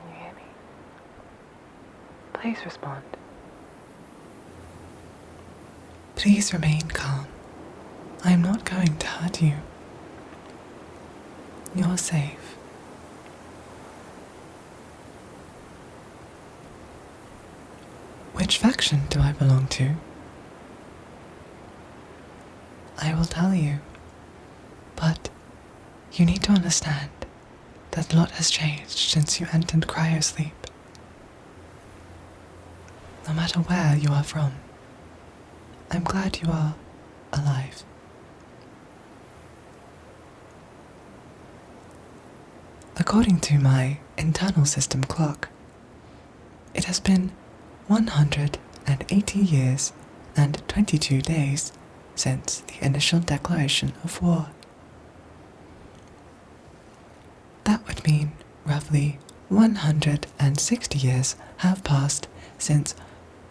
Can you hear me? Please respond. Please remain calm. I am not going to hurt you. You're safe. Which faction do I belong to? I will tell you, but you need to understand that a lot has changed since you entered cryosleep. No matter where you are from, I'm glad you are alive. According to my internal system clock, it has been 180 years and 22 days since the initial declaration of war. That would mean roughly 160 years have passed since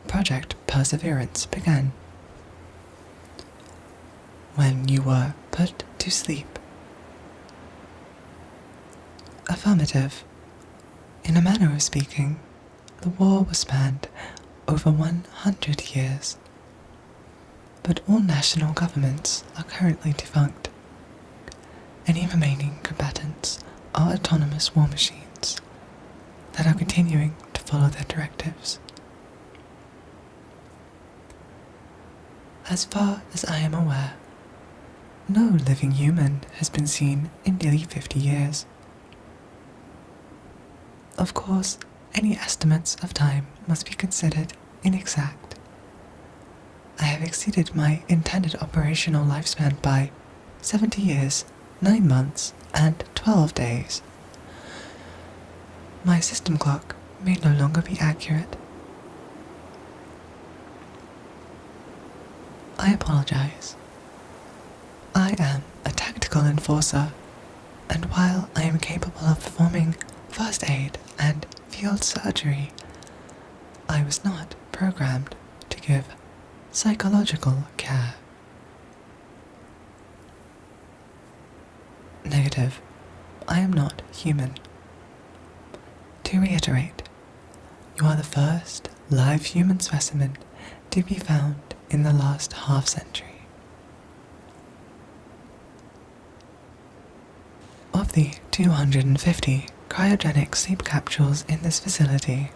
Project Perseverance began, when you were put to sleep. Affirmative. In a manner of speaking, the war was spanned over 100 years, but all national governments are currently defunct. Any remaining combatants are autonomous war machines that are continuing to follow their directives. As far as I am aware, no living human has been seen in nearly 50 years. Of course, any estimates of time must be considered inexact. I have exceeded my intended operational lifespan by 70 years, 9 months, and 12 days. My system clock may no longer be accurate. I apologize. I am a tactical enforcer, and while I am capable of performing first aid and field surgery, I was not programmed to give psychological care. Negative. I am not human. To reiterate, you are the first live human specimen to be found in the last half-century. Of the 250 cryogenic sleep capsules in this facility,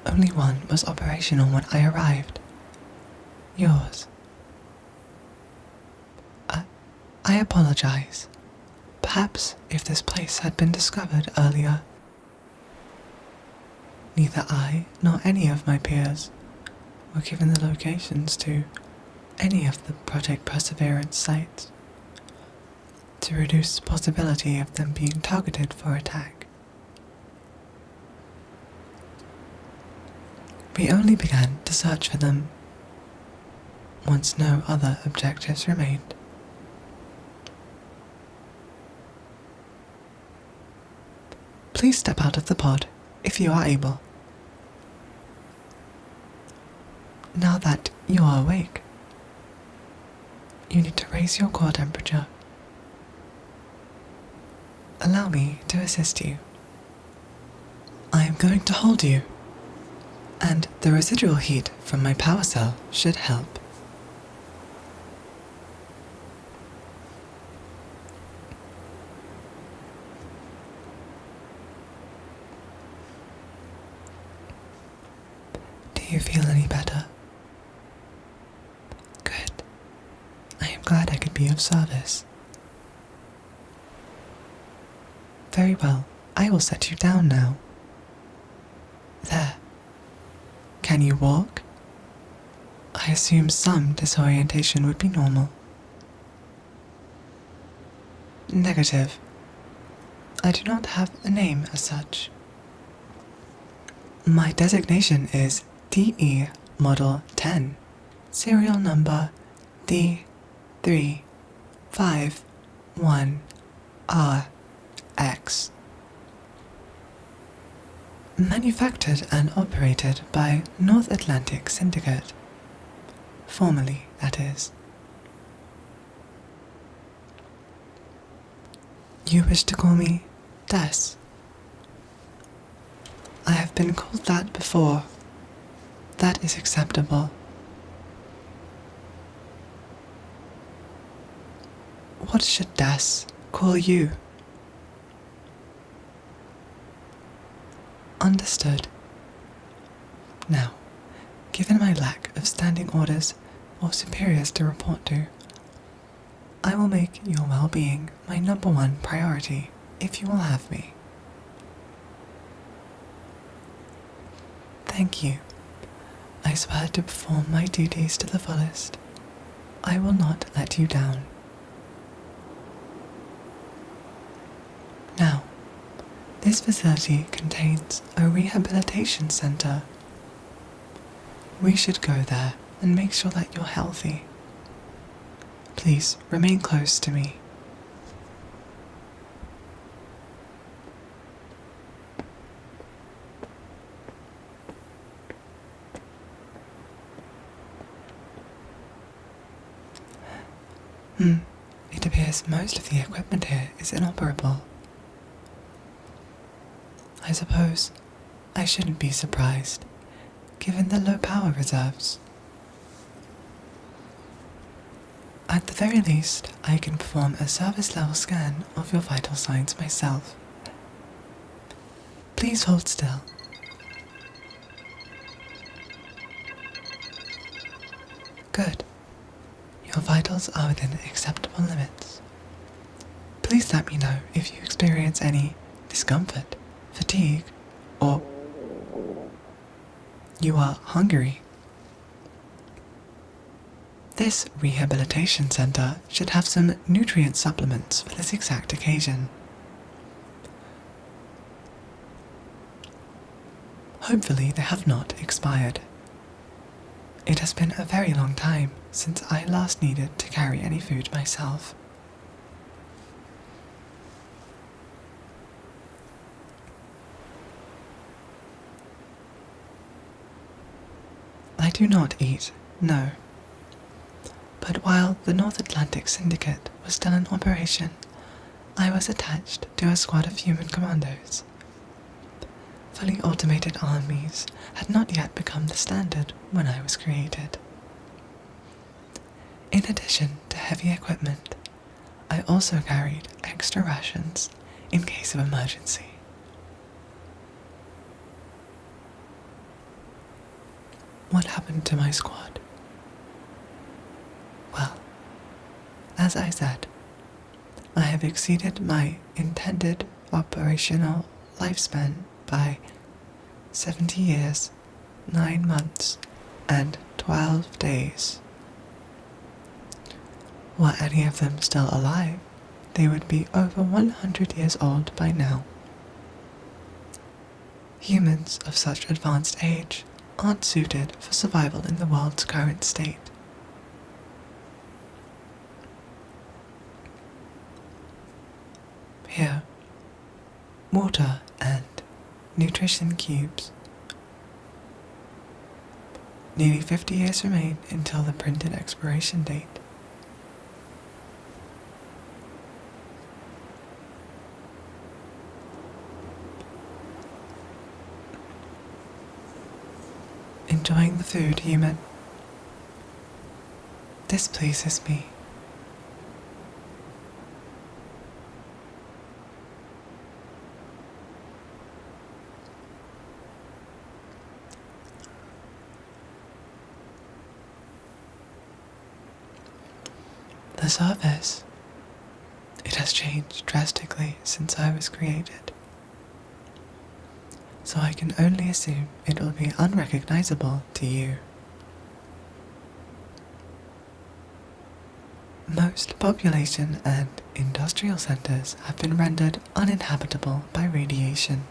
only one was operational when I arrived. Yours. I apologize. Perhaps if this place had been discovered earlier, neither I nor any of my peers were given the locations to any of the Project Perseverance sites, to reduce the possibility of them being targeted for attack. We only began to search for them once no other objectives remained. Please step out of the pod if you are able. Now that you are awake, you need to raise your core temperature. Allow me to assist you. I am going to hold you, and the residual heat from my power cell should help. Do you feel any better? Good. I am glad I could be of service. Very well, I will set you down now. There. Can you walk? I assume some disorientation would be normal. Negative. I do not have a name as such. My designation is DE Model 10, serial number D351RX. Manufactured and operated by North Atlantic Syndicate. Formerly, that is. You wish to call me Des? have been called that before. That is acceptable. What should Des call you? Understood. Now, given my lack of standing orders or superiors to report to, I will make your well-being my #1 priority if you will have me. Thank you. I swear to perform my duties to the fullest. I will not let you down. Now, this facility contains a rehabilitation center. We should go there and make sure that you're healthy. Please remain close to me. It appears most of the equipment here is inoperable. I suppose I shouldn't be surprised, given the low power reserves. At the very least, I can perform a service level scan of your vital signs myself. Please hold still. Good. Your vitals are within acceptable limits. Please let me know if you experience any discomfort, fatigue, or you are hungry. This rehabilitation center should have some nutrient supplements for this exact occasion. Hopefully they have not expired. It has been a very long time since I last needed to carry any food myself. I do not eat, no. But while the North Atlantic Syndicate was still in operation, I was attached to a squad of human commandos. Fully automated armies had not yet become the standard when I was created. In addition to heavy equipment, I also carried extra rations in case of emergency. What happened to my squad? Well, as I said, I have exceeded my intended operational lifespan by 70 years, 9 months, and 12 days. Were any of them still alive, they would be over 100 years old by now. Humans of such advanced age aren't suited for survival in the world's current state. Here, water and nutrition cubes. Nearly 50 years remain until the printed expiration date. Enjoying the food, human? This pleases me. The surface. It has changed drastically since I was created, so I can only assume it will be unrecognizable to you. Most population and industrial centers have been rendered uninhabitable by radiation,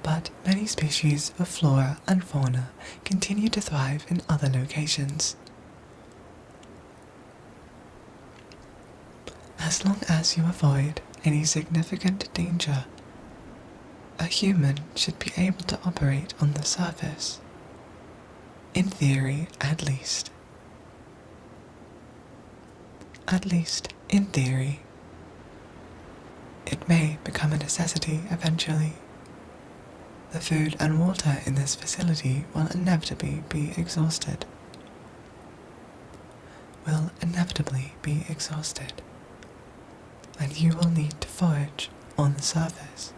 but many species of flora and fauna continue to thrive in other locations. As long as you avoid any significant danger, a human should be able to operate on the surface. In theory, at least. At least in theory. It may become a necessity eventually, The food and water in this facility will inevitably be exhausted. And you will need to forage on the surface.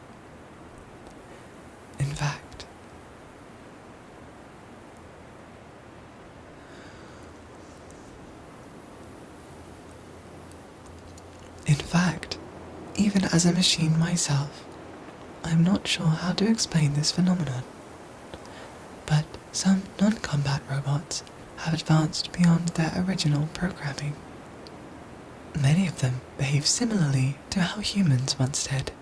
In fact, even as a machine myself, I'm not sure how to explain this phenomenon, but some non-combat robots have advanced beyond their original programming. Many of them behave similarly to how humans once did,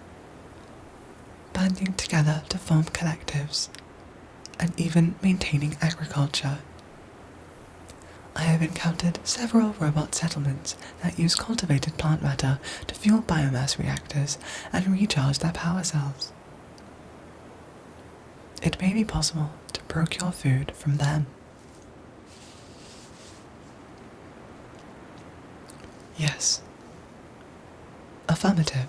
banding together to form collectives, and even maintaining agriculture. I have encountered several robot settlements that use cultivated plant matter to fuel biomass reactors and recharge their power cells. It may be possible to procure food from them. Yes. Affirmative.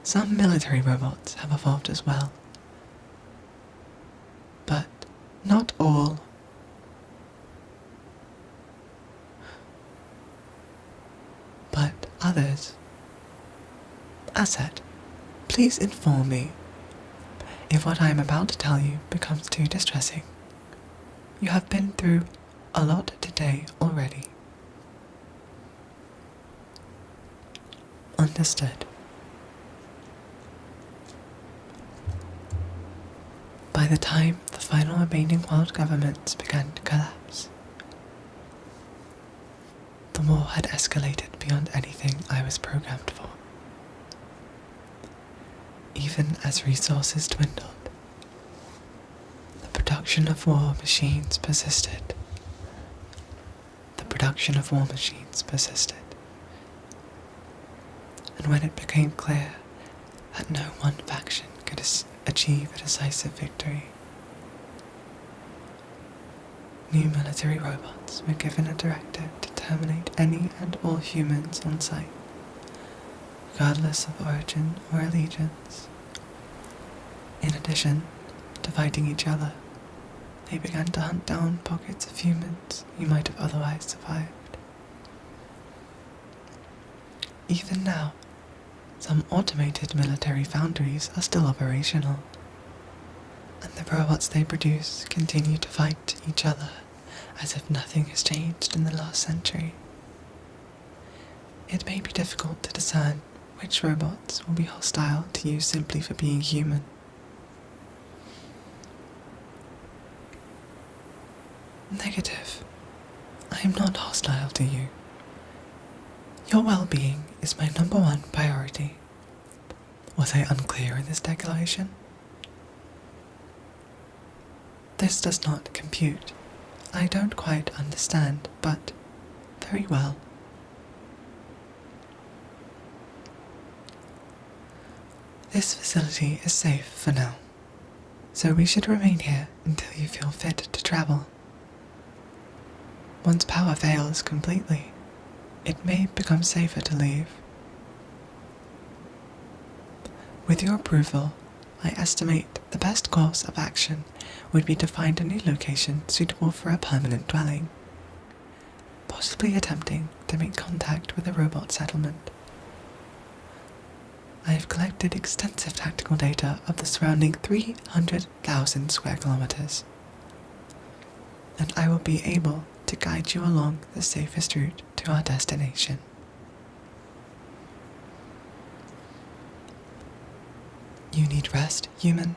Some military robots have evolved as well. But not all. But others. Asset, please inform me if what I am about to tell you becomes too distressing. You have been through a lot today already. Understood. By the time the final remaining world governments began to collapse, the war had escalated beyond anything I was programmed for. Even as resources dwindled, the production of war machines persisted. And when it became clear that no one faction could achieve a decisive victory, new military robots were given a directive to terminate any and all humans on site, regardless of origin or allegiance. In addition to fighting each other, they began to hunt down pockets of humans who might have otherwise survived. Even now, some automated military foundries are still operational, and the robots they produce continue to fight each other as if nothing has changed in the last century. It may be difficult to discern which robots will be hostile to you simply for being human. Negative. I am not hostile to you. Your well-being is my number one priority. Was I unclear in this declaration? This does not compute. I don't quite understand, but very well. This facility is safe for now, so we should remain here until you feel fit to travel. Once power fails completely, it may become safer to leave. With your approval, I estimate the best course of action would be to find a new location suitable for a permanent dwelling, possibly attempting to make contact with a robot settlement. I have collected extensive tactical data of the surrounding 300,000 square kilometers, and I will be able to guide you along the safest route to our destination. You need rest, human?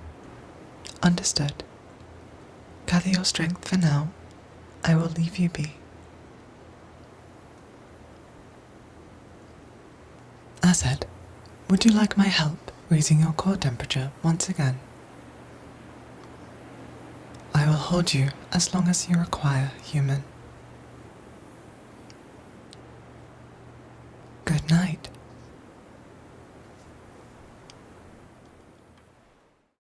Understood. Gather your strength for now. I will leave you be. Asset, would you like my help raising your core temperature once again? I will hold you as long as you require, human. Good night.